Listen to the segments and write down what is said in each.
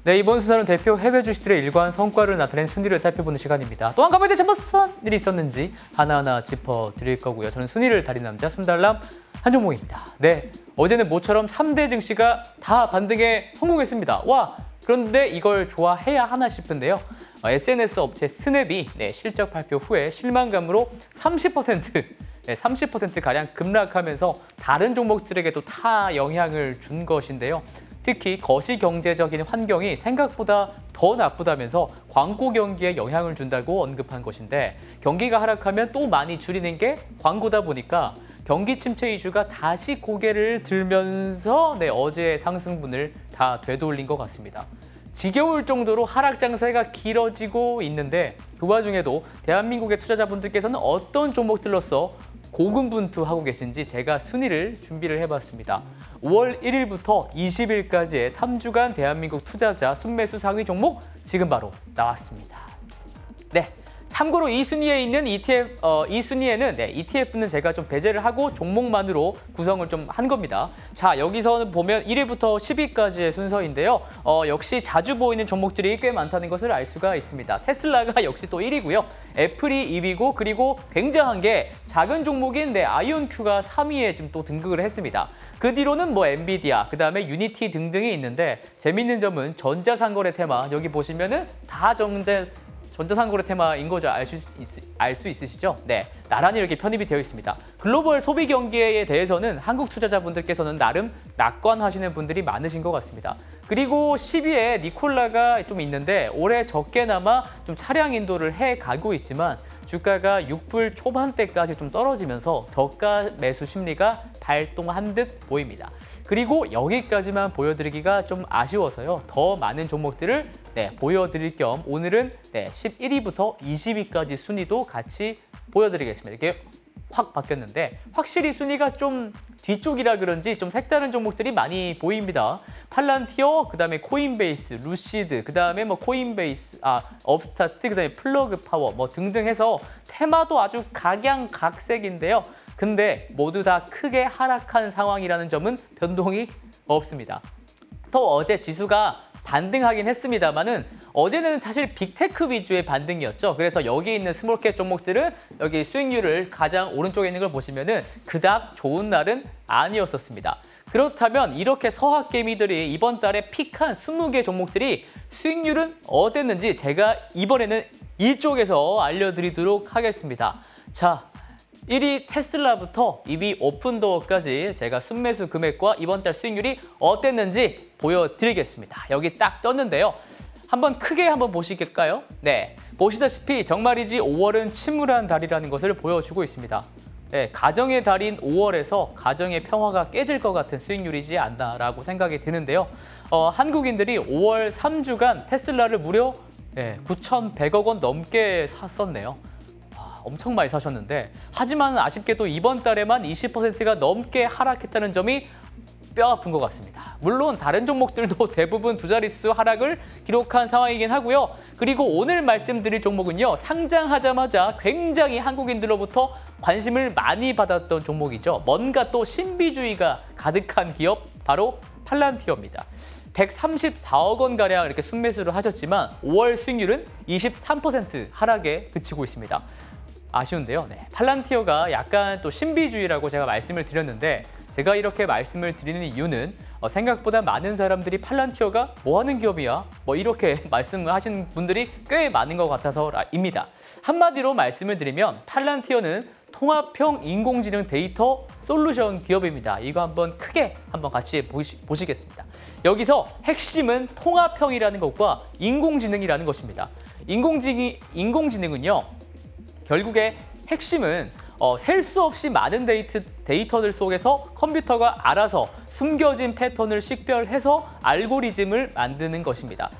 네, 이번 순서는 대표 해외 주식들의 일관 성과를 나타낸 순위를 살펴보는 시간입니다. 또 한 가지에 무슨 일이 있었는지 하나하나 짚어드릴 거고요. 저는 순위를 달인 남자 순달람 한종목입니다. 네, 어제는 모처럼 3대 증시가 다 반등에 성공했습니다. 와! 그런데 이걸 좋아해야 하나 싶은데요. SNS 업체 스냅이 실적 발표 후에 실망감으로 30%가량 급락하면서 다른 종목들에게도 타 영향을 준 것인데요. 특히 거시경제적인 환경이 생각보다 더 나쁘다면서 광고 경기에 영향을 준다고 언급한 것인데, 경기가 하락하면 또 많이 줄이는 게 광고다 보니까 경기 침체 이슈가 다시 고개를 들면서 어제의 상승분을 다 되돌린 것 같습니다. 지겨울 정도로 하락 장세가 길어지고 있는데, 그 와중에도 대한민국의 투자자분들께서는 어떤 종목들로서 고군분투하고 계신지 제가 순위를 준비를 해봤습니다. 5월 1일부터 20일까지의 3주간 대한민국 투자자 순매수 상위 종목 지금 바로 나왔습니다. 네. 참고로 이 순위에 있는 ETF는 제가 좀 배제를 하고 종목만으로 구성을 좀 한 겁니다. 자, 여기서는 보면 1위부터 10위까지의 순서인데요. 역시 자주 보이는 종목들이 꽤 많다는 것을 알 수가 있습니다. 테슬라가 역시 또 1위고요. 애플이 2위고, 그리고 굉장한 게 작은 종목인 아이온큐가 3위에 좀 또 등극을 했습니다. 그 뒤로는 엔비디아, 그다음에 유니티 등등이 있는데, 재밌는 점은 전자상거래 테마, 여기 보시면은 다 전자상거래 테마인 거죠. 알 수 있으시죠? 네, 나란히 이렇게 편입이 되어 있습니다. 글로벌 소비 경기에 대해서는 한국 투자자분들께서는 나름 낙관하시는 분들이 많으신 것 같습니다. 그리고 10위에 니콜라가 좀 있는데, 올해 적게나마 좀 차량 인도를 해가고 있지만 주가가 6불 초반대까지 좀 떨어지면서 저가 매수 심리가 발동한 듯 보입니다. 그리고 여기까지만 보여드리기가 좀 아쉬워서요. 더 많은 종목들을 보여드릴 겸 오늘은 11위부터 20위까지 순위도 같이 보여드리겠습니다. 이렇게 확 바뀌었는데, 확실히 순위가 좀 뒤쪽이라 그런지 좀 색다른 종목들이 많이 보입니다. 팔란티어, 그다음에 코인베이스, 루시드, 그다음에 업스타트, 그다음에 플러그 파워 등등 해서 테마도 아주 각양각색인데요. 근데 모두 다 크게 하락한 상황이라는 점은 변동이 없습니다. 또 어제 지수가 반등하긴 했습니다만은 어제는 사실 빅테크 위주의 반등이었죠. 그래서 여기 있는 스몰캡 종목들은 여기 수익률을 가장 오른쪽에 있는 걸 보시면은 그닥 좋은 날은 아니었었습니다. 그렇다면 이렇게 서학개미들이 이번 달에 픽한 20개 종목들이 수익률은 어땠는지 제가 이번에는 이쪽에서 알려드리도록 하겠습니다. 자, 1위 테슬라부터 2위 오픈도어까지 제가 순매수 금액과 이번 달 수익률이 어땠는지 보여드리겠습니다. 여기 딱 떴는데요. 크게 한번 보시겠까요? 네, 보시다시피 정말이지 5월은 침울한 달이라는 것을 보여주고 있습니다. 네, 가정의 달인 5월에서 가정의 평화가 깨질 것 같은 수익률이지 않나라고 생각이 드는데요. 한국인들이 5월 3주간 테슬라를 무려 9,100억 원 넘게 샀었네요. 엄청 많이 사셨는데, 하지만 아쉽게도 이번 달에만 20%가 넘게 하락했다는 점이 뼈아픈 것 같습니다. 물론 다른 종목들도 대부분 두 자릿수 하락을 기록한 상황이긴 하고요. 그리고 오늘 말씀드릴 종목은요, 상장하자마자 굉장히 한국인들로부터 관심을 많이 받았던 종목이죠. 뭔가 또 신비주의가 가득한 기업, 바로 팔란티어입니다. 134억 원가량 이렇게 순매수를 하셨지만 5월 수익률은 23% 하락에 그치고 있습니다. 아쉬운데요. 팔란티어가 약간 또 신비주의라고 제가 말씀을 드렸는데, 제가 이렇게 말씀을 드리는 이유는 생각보다 많은 사람들이 팔란티어가 뭐 하는 기업이야? 이렇게 말씀을 하시는 분들이 꽤 많은 것 같아서입니다. 한마디로 말씀을 드리면 팔란티어는 통합형 인공지능 데이터 솔루션 기업입니다. 이거 크게 같이 보시겠습니다. 여기서 핵심은 통합형이라는 것과 인공지능이라는 것입니다. 인공지능은요, 결국에 핵심은 셀 수 없이 많은 데이터들 속에서 컴퓨터가 알아서 숨겨진 패턴을 식별해서 알고리즘을 만드는 것입니다.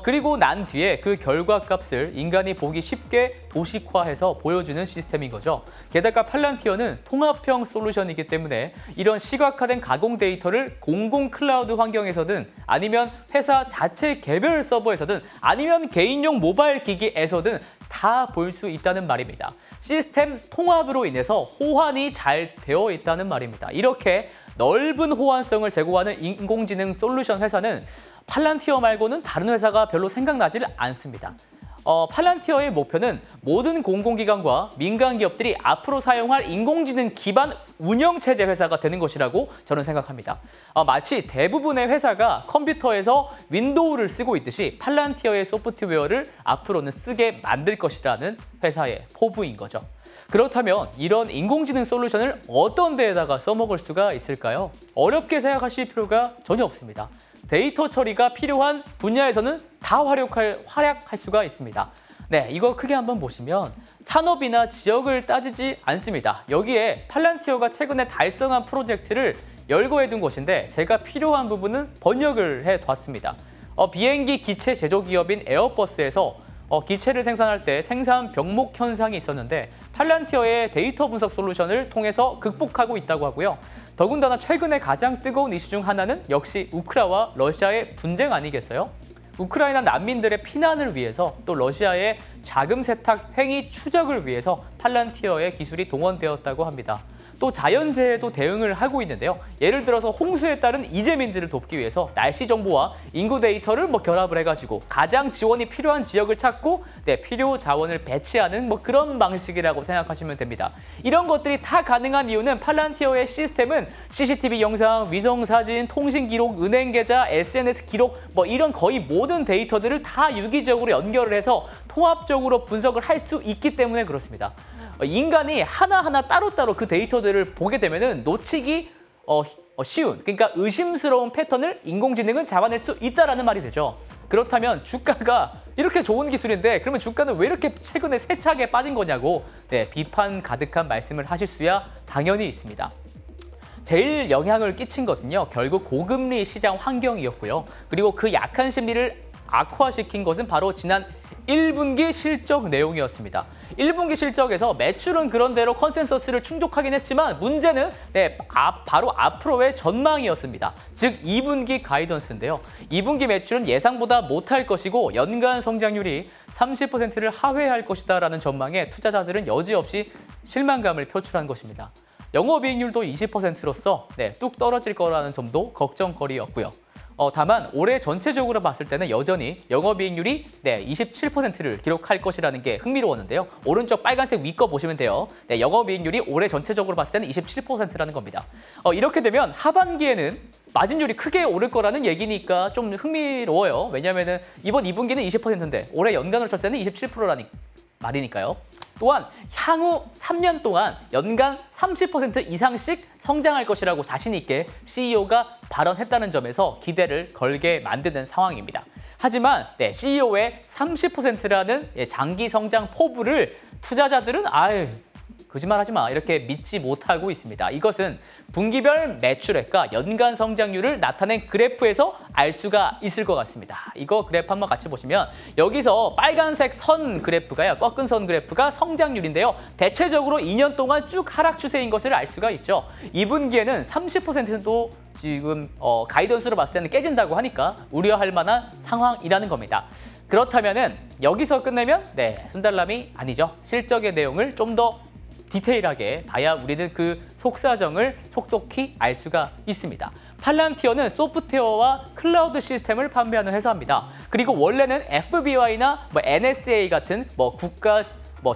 그리고 난 뒤에 그 결과값을 인간이 보기 쉽게 도식화해서 보여주는 시스템인 거죠. 게다가 팔란티어는 통합형 솔루션이기 때문에 이런 시각화된 가공 데이터를 공공 클라우드 환경에서든, 아니면 회사 자체 개별 서버에서든, 아니면 개인용 모바일 기기에서든 다 볼 수 있다는 말입니다. 시스템 통합으로 인해서 호환이 잘 되어 있다는 말입니다. 이렇게 넓은 호환성을 제공하는 인공지능 솔루션 회사는 팔란티어 말고는 다른 회사가 별로 생각나질 않습니다. 팔란티어의 목표는 모든 공공기관과 민간 기업들이 앞으로 사용할 인공지능 기반 운영체제 회사가 되는 것이라고 저는 생각합니다. 마치 대부분의 회사가 컴퓨터에서 윈도우를 쓰고 있듯이 팔란티어의 소프트웨어를 앞으로는 쓰게 만들 것이라는 회사의 포부인 거죠. 그렇다면 이런 인공지능 솔루션을 어떤 데에다가 써먹을 수가 있을까요? 어렵게 생각하실 필요가 전혀 없습니다. 데이터 처리가 필요한 분야에서는 다 활약할 수가 있습니다. 네, 이거 크게 한번 보시면 산업이나 지역을 따지지 않습니다. 여기에 팔란티어가 최근에 달성한 프로젝트를 열거해둔 것인데 제가 필요한 부분은 번역을 해뒀습니다. 비행기 기체 제조 기업인 에어버스에서 기체를 생산할 때 생산 병목 현상이 있었는데 팔란티어의 데이터 분석 솔루션을 통해서 극복하고 있다고 하고요. 더군다나 최근에 가장 뜨거운 이슈 중 하나는 역시 우크라이나와 러시아의 분쟁 아니겠어요? 우크라이나 난민들의 피난을 위해서 또 러시아의 자금 세탁 행위 추적을 위해서 팔란티어의 기술이 동원되었다고 합니다. 또 자연재해도 대응을 하고 있는데요. 예를 들어서 홍수에 따른 이재민들을 돕기 위해서 날씨 정보와 인구 데이터를 결합을 해가지고 가장 지원이 필요한 지역을 찾고 필요 자원을 배치하는 그런 방식이라고 생각하시면 됩니다. 이런 것들이 다 가능한 이유는 팔란티어의 시스템은 CCTV 영상, 위성 사진, 통신 기록, 은행 계좌, SNS 기록 이런 거의 모든 데이터들을 다 유기적으로 연결을 해서 통합적으로 분석을 할 수 있기 때문에 그렇습니다. 인간이 하나하나 따로따로 그 데이터들을 보게 되면은 놓치기 쉬운, 그러니까 의심스러운 패턴을 인공지능은 잡아낼 수 있다라는 말이 되죠. 그렇다면 주가가 이렇게 좋은 기술인데 그러면 주가는 왜 이렇게 최근에 세차게 빠진 거냐고 비판 가득한 말씀을 하실 수야 당연히 있습니다. 제일 영향을 끼친 것은요, 결국 고금리 시장 환경이었고요. 그리고 그 약한 심리를 악화시킨 것은 바로 지난 1분기 실적 내용이었습니다. 1분기 실적에서 매출은 그런대로 컨센서스를 충족하긴 했지만 문제는 바로 앞으로의 전망이었습니다. 즉 2분기 가이던스인데요. 2분기 매출은 예상보다 못할 것이고 연간 성장률이 30%를 하회할 것이다라는 전망에 투자자들은 여지없이 실망감을 표출한 것입니다. 영업이익률도 20%로서 뚝 떨어질 거라는 점도 걱정거리였고요. 다만 올해 전체적으로 봤을 때는 여전히 영업이익률이 27%를 기록할 것이라는 게 흥미로웠는데요. 오른쪽 빨간색 위 거 보시면 돼요. 영업이익률이 올해 전체적으로 봤을 때는 27%라는 겁니다. 이렇게 되면 하반기에는 마진율이 크게 오를 거라는 얘기니까 좀 흥미로워요. 왜냐하면 이번 2분기는 20%인데 올해 연간으로 쳤을 때는 27%라니 말이니까요. 또한 향후 3년 동안 연간 30% 이상씩 성장할 것이라고 자신 있게 CEO가 발언했다는 점에서 기대를 걸게 만드는 상황입니다. 하지만 CEO의 30%라는 장기 성장 포부를 투자자들은 거짓말하지 마 이렇게 믿지 못하고 있습니다. 이것은 분기별 매출액과 연간 성장률을 나타낸 그래프에서 알 수가 있을 것 같습니다. 이거 그래프 한번 같이 보시면 여기서 빨간색 선 그래프가요. 꺾은 선 그래프가 성장률인데요. 대체적으로 2년 동안 쭉 하락 추세인 것을 알 수가 있죠. 2분기에는 30%도 지금 가이던스로 봤을 때는 깨진다고 하니까 우려할 만한 상황이라는 겁니다. 그렇다면은 여기서 끝내면 순달람이 아니죠. 실적의 내용을 좀 더 디테일하게 봐야 우리는 그 속사정을 속속히 알 수가 있습니다. 팔란티어는 소프트웨어와 클라우드 시스템을 판매하는 회사입니다. 그리고 원래는 FBI나 NSA 같은 국가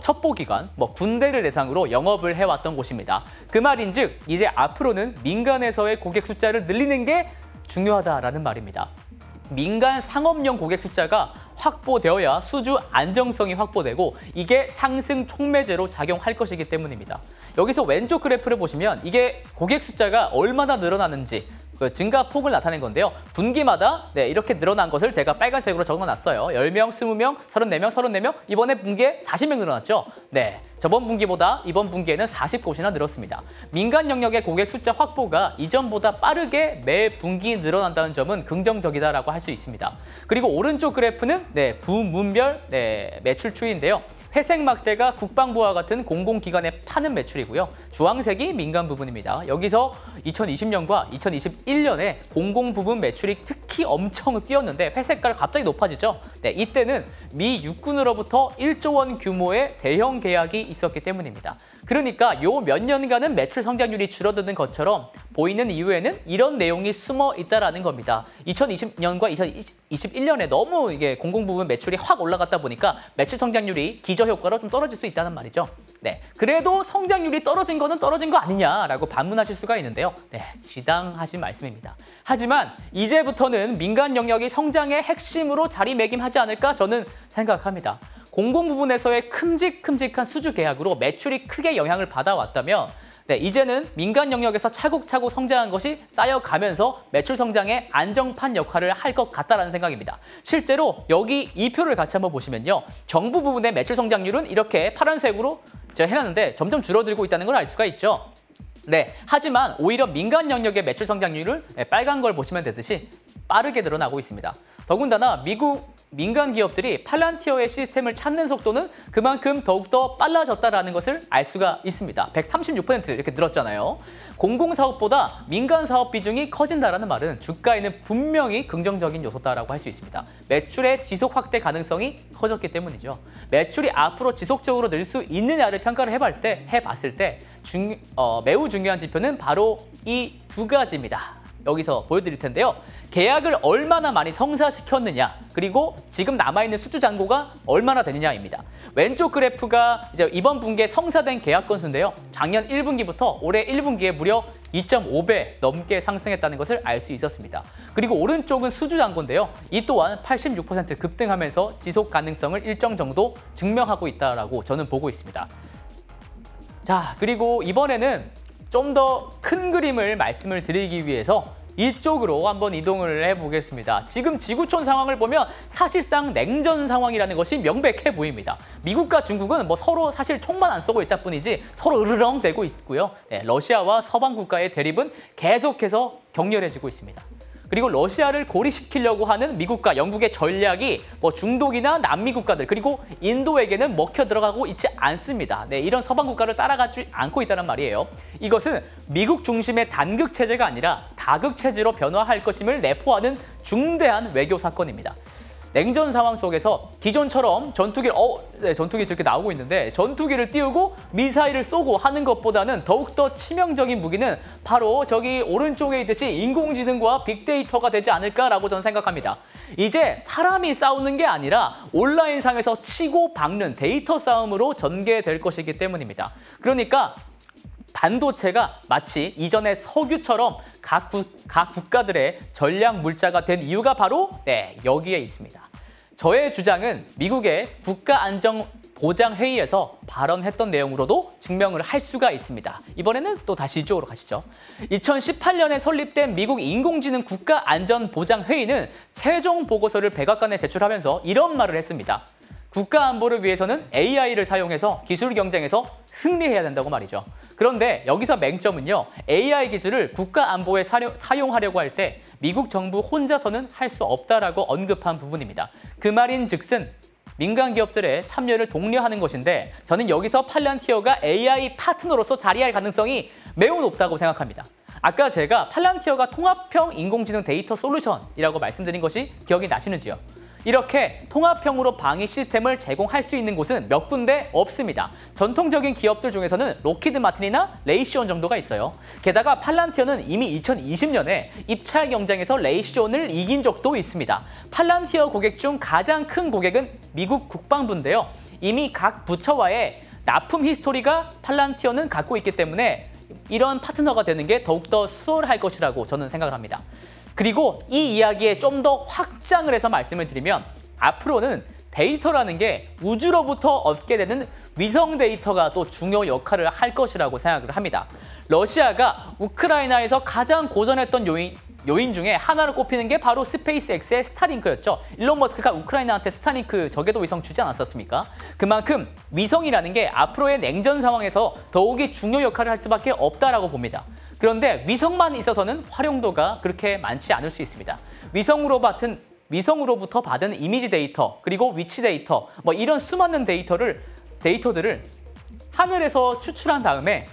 첩보기관, 군대를 대상으로 영업을 해왔던 곳입니다. 그 말인즉 이제 앞으로는 민간에서의 고객 숫자를 늘리는 게 중요하다라는 말입니다. 민간 상업용 고객 숫자가 확보되어야 수주 안정성이 확보되고 이게 상승 촉매제로 작용할 것이기 때문입니다. 여기서 왼쪽 그래프를 보시면 이게 고객 숫자가 얼마나 늘어나는지 증가폭을 나타낸 건데요. 분기마다 이렇게 늘어난 것을 제가 빨간색으로 적어놨어요. 10명, 20명, 34명, 34명, 이번에 분기에 40명 늘어났죠. 저번 분기보다 이번 분기에는 40곳이나 늘었습니다. 민간 영역의 고객 숫자 확보가 이전보다 빠르게 매 분기 늘어난다는 점은 긍정적이다라고 할 수 있습니다. 그리고 오른쪽 그래프는 부문별 매출 추이인데요. 회색 막대가 국방부와 같은 공공기관에 파는 매출이고요. 주황색이 민간 부분입니다. 여기서 2020년과 2021년에 공공 부분 매출이 특히 엄청 뛰었는데 회색깔 갑자기 높아지죠. 이때는 미 육군으로부터 1조 원 규모의 대형 계약이 있었기 때문입니다. 그러니까 요 몇 년간은 매출 성장률이 줄어드는 것처럼 보이는 이유에는 이런 내용이 숨어 있다라는 겁니다. 2020년과 2021년에 너무 이게 공공 부문 매출이 확 올라갔다 보니까 매출 성장률이 기저효과로 좀 떨어질 수 있다는 말이죠. 네, 그래도 성장률이 떨어진 거는 떨어진 거 아니냐라고 반문하실 수가 있는데요. 네, 지당하신 말씀입니다. 하지만 이제부터는 민간 영역이 성장의 핵심으로 자리매김하지 않을까 저는 생각합니다. 공공 부분에서의 큼직큼직한 수주 계약으로 매출이 크게 영향을 받아왔다면 네, 이제는 민간 영역에서 차곡차곡 성장한 것이 쌓여가면서 매출 성장의 안정판 역할을 할 것 같다라는 생각입니다. 실제로 여기 이 표를 같이 한번 보시면요. 정부 부분의 매출 성장률은 이렇게 파란색으로 제가 해놨는데 점점 줄어들고 있다는 걸 알 수가 있죠. 네, 하지만 오히려 민간 영역의 매출 성장률을 빨간 걸 보시면 되듯이 빠르게 늘어나고 있습니다. 더군다나 미국 민간 기업들이 팔란티어의 시스템을 찾는 속도는 그만큼 더욱더 빨라졌다는 것을 알 수가 있습니다. 136% 이렇게 늘었잖아요. 공공사업보다 민간사업 비중이 커진다는 말은 주가에는 분명히 긍정적인 요소다라고 할 수 있습니다. 매출의 지속 확대 가능성이 커졌기 때문이죠. 매출이 앞으로 지속적으로 늘 수 있느냐를 평가를 해봤을 때 매우 중요한 지표는 바로 이 두 가지입니다. 여기서 보여드릴 텐데요. 계약을 얼마나 많이 성사시켰느냐, 그리고 지금 남아있는 수주 잔고가 얼마나 되느냐입니다. 왼쪽 그래프가 이제 이번 분기에 성사된 계약 건수인데요. 작년 1분기부터 올해 1분기에 무려 2.5배 넘게 상승했다는 것을 알 수 있었습니다. 그리고 오른쪽은 수주 잔고인데요. 이 또한 86% 급등하면서 지속 가능성을 일정 정도 증명하고 있다라고 저는 보고 있습니다. 자, 그리고 이번에는 좀 더 큰 그림을 말씀을 드리기 위해서 이쪽으로 한번 이동을 해보겠습니다. 지금 지구촌 상황을 보면 사실상 냉전 상황이라는 것이 명백해 보입니다. 미국과 중국은 뭐 서로 사실 총만 안 쏘고 있다 뿐이지 서로 으르렁 대고 있고요. 네, 러시아와 서방 국가의 대립은 계속해서 격렬해지고 있습니다. 그리고 러시아를 고립시키려고 하는 미국과 영국의 전략이 뭐 중동이나 남미 국가들 그리고 인도에게는 먹혀 들어가고 있지 않습니다. 네, 이런 서방 국가를 따라가지 않고 있다는 말이에요. 이것은 미국 중심의 단극 체제가 아니라 다극 체제로 변화할 것임을 내포하는 중대한 외교 사건입니다. 냉전 상황 속에서 기존처럼 전투기를 전투기 저렇게 나오고 있는데 전투기를 띄우고 미사일을 쏘고 하는 것보다는 더욱더 치명적인 무기는 바로 저기 오른쪽에 있듯이 인공지능과 빅데이터가 되지 않을까라고 저는 생각합니다. 이제 사람이 싸우는 게 아니라 온라인상에서 치고 박는 데이터 싸움으로 전개될 것이기 때문입니다. 그러니까 반도체가 마치 이전의 석유처럼 각 국가들의 전략 물자가 된 이유가 바로 여기에 있습니다. 저의 주장은 미국의 국가안전보장회의에서 발언했던 내용으로도 증명을 할 수가 있습니다. 이번에는 또 다시 이쪽으로 가시죠. 2018년에 설립된 미국 인공지능 국가안전보장회의는 최종 보고서를 백악관에 제출하면서 이런 말을 했습니다. 국가 안보를 위해서는 AI를 사용해서 기술 경쟁에서 승리해야 된다고 말이죠. 그런데 여기서 맹점은요. AI 기술을 국가 안보에 사용하려고 할 때 미국 정부 혼자서는 할 수 없다라고 언급한 부분입니다. 그 말인 즉슨 민간 기업들의 참여를 독려하는 것인데 저는 여기서 팔란티어가 AI 파트너로서 자리할 가능성이 매우 높다고 생각합니다. 아까 제가 팔란티어가 통합형 인공지능 데이터 솔루션이라고 말씀드린 것이 기억이 나시는지요? 이렇게 통합형으로 방위 시스템을 제공할 수 있는 곳은 몇 군데 없습니다. 전통적인 기업들 중에서는 록히드 마틴이나 레이시온 정도가 있어요. 게다가 팔란티어는 이미 2020년에 입찰 경쟁에서 레이시온을 이긴 적도 있습니다. 팔란티어 고객 중 가장 큰 고객은 미국 국방부인데요. 이미 각 부처와의 납품 히스토리가 팔란티어는 갖고 있기 때문에 이런 파트너가 되는 게 더욱더 수월할 것이라고 저는 생각을 합니다. 그리고 이 이야기에 좀 더 확장을 해서 말씀을 드리면 앞으로는 데이터라는 게 우주로부터 얻게 되는 위성 데이터가 또 중요 역할을 할 것이라고 생각을 합니다. 러시아가 우크라이나에서 가장 고전했던 요인 중에 하나를 꼽히는 게 바로 스페이스X의 스타링크였죠. 일론 머스크가 우크라이나한테 스타링크 저궤도 위성 주지 않았었습니까? 그만큼 위성이라는 게 앞으로의 냉전 상황에서 더욱이 중요 역할을 할 수밖에 없다라고 봅니다. 그런데 위성만 있어서는 활용도가 그렇게 많지 않을 수 있습니다. 위성으로부터 받은 이미지 데이터, 그리고 위치 데이터, 뭐 이런 수많은 데이터들을 하늘에서 추출한 다음에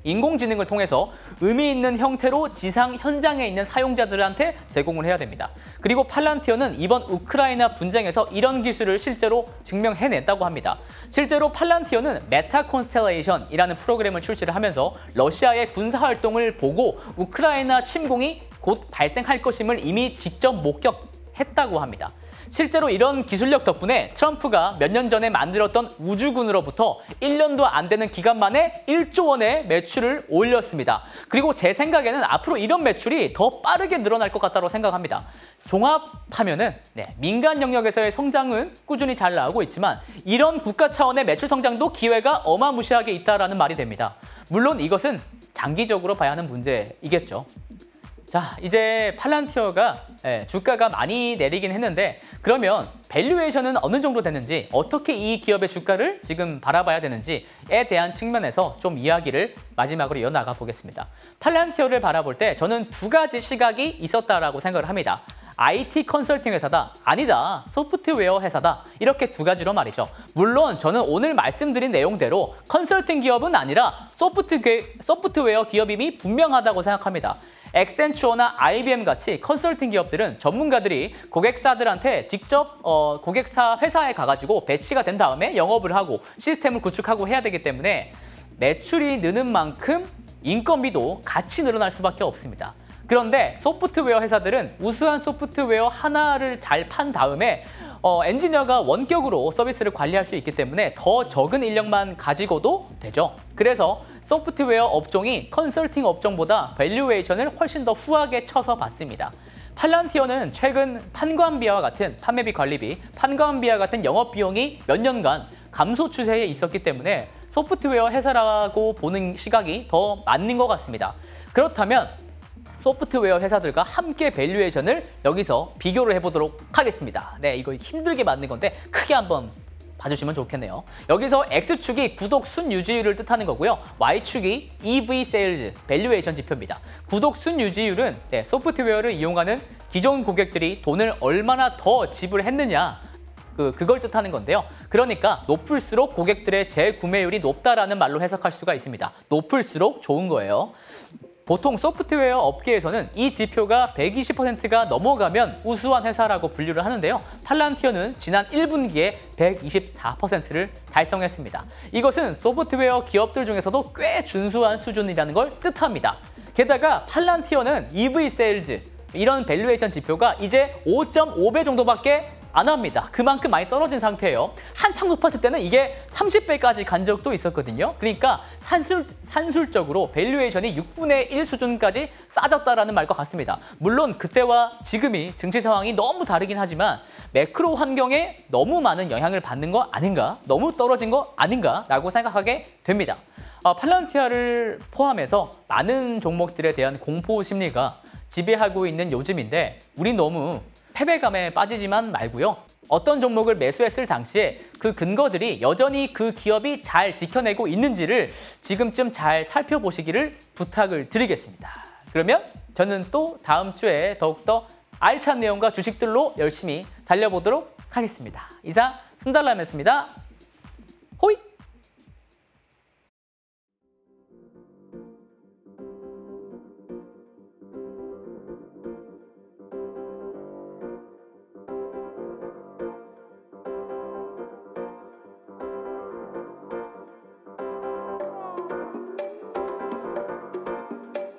인공지능을 통해서 의미 있는 형태로 지상 현장에 있는 사용자들한테 제공을 해야 됩니다. 그리고 팔란티어는 이번 우크라이나 분쟁에서 이런 기술을 실제로 증명해냈다고 합니다. 실제로 팔란티어는 메타 콘스텔레이션이라는 프로그램을 출시를 하면서 러시아의 군사활동을 보고 우크라이나 침공이 곧 발생할 것임을 이미 직접 목격했다고 합니다. 실제로 이런 기술력 덕분에 트럼프가 몇 년 전에 만들었던 우주군으로부터 1년도 안 되는 기간 만에 1조 원의 매출을 올렸습니다. 그리고 제 생각에는 앞으로 이런 매출이 더 빠르게 늘어날 것 같다고 생각합니다. 종합하면은 민간 영역에서의 성장은 꾸준히 잘 나오고 있지만 이런 국가 차원의 매출 성장도 기회가 어마무시하게 있다라는 말이 됩니다. 물론 이것은 장기적으로 봐야 하는 문제이겠죠. 자, 이제 팔란티어가 주가가 많이 내리긴 했는데 그러면 밸류에이션은 어느 정도 됐는지 어떻게 이 기업의 주가를 지금 바라봐야 되는지에 대한 측면에서 좀 이야기를 마지막으로 이어나가 보겠습니다. 팔란티어를 바라볼 때 저는 두 가지 시각이 있었다라고 생각을 합니다. IT 컨설팅 회사다, 아니다, 소프트웨어 회사다, 이렇게 두 가지로 말이죠. 물론 저는 오늘 말씀드린 내용대로 컨설팅 기업은 아니라 소프트웨어 기업임이 분명하다고 생각합니다. 엑센추어나 IBM 같이 컨설팅 기업들은 전문가들이 고객사들한테 직접 고객사 회사에 가가지고 배치가 된 다음에 영업을 하고 시스템을 구축하고 해야 되기 때문에 매출이 느는 만큼 인건비도 같이 늘어날 수밖에 없습니다. 그런데 소프트웨어 회사들은 우수한 소프트웨어 하나를 잘 판 다음에 엔지니어가 원격으로 서비스를 관리할 수 있기 때문에 더 적은 인력만 가지고도 되죠. 그래서 소프트웨어 업종이 컨설팅 업종보다 밸류에이션을 훨씬 더 후하게 쳐서 봤습니다. 팔란티어는 최근 판관비와 같은 판매비 관리비, 판관비와 같은 영업비용이 몇 년간 감소 추세에 있었기 때문에 소프트웨어 회사라고 보는 시각이 더 맞는 것 같습니다. 그렇다면 소프트웨어 회사들과 함께 밸류에이션을 여기서 비교를 해보도록 하겠습니다. 네, 이거 힘들게 만든 건데 크게 한번 봐주시면 좋겠네요. 여기서 X축이 구독 순 유지율을 뜻하는 거고요. Y축이 EV 세일즈, 밸류에이션 지표입니다. 구독 순 유지율은 소프트웨어를 이용하는 기존 고객들이 돈을 얼마나 더 지불했느냐 그걸 뜻하는 건데요. 그러니까 높을수록 고객들의 재구매율이 높다라는 말로 해석할 수가 있습니다. 높을수록 좋은 거예요. 보통 소프트웨어 업계에서는 이 지표가 120%가 넘어가면 우수한 회사라고 분류를 하는데요. 팔란티어는 지난 1분기에 124%를 달성했습니다. 이것은 소프트웨어 기업들 중에서도 꽤 준수한 수준이라는 걸 뜻합니다. 게다가 팔란티어는 EV 세일즈, 이런 밸류에이션 지표가 이제 5.5배 정도밖에 안 합니다. 그만큼 많이 떨어진 상태예요. 한창 높았을 때는 이게 30배까지 간 적도 있었거든요. 그러니까 산술적으로 밸류에이션이 6분의 1 수준까지 싸졌다라는 말과 같습니다. 물론 그때와 지금이 증시 상황이 너무 다르긴 하지만 매크로 환경에 너무 많은 영향을 받는 거 아닌가? 너무 떨어진 거 아닌가라고 생각하게 됩니다. 팔란티아를 포함해서 많은 종목들에 대한 공포 심리가 지배하고 있는 요즘인데 우린 너무 패배감에 빠지지만 말고요. 어떤 종목을 매수했을 당시에 그 근거들이 여전히 그 기업이 잘 지켜내고 있는지를 지금쯤 잘 살펴보시기를 부탁을 드리겠습니다. 그러면 저는 또 다음 주에 더욱더 알찬 내용과 주식들로 열심히 달려보도록 하겠습니다. 이상 순달람이었습니다. 호이!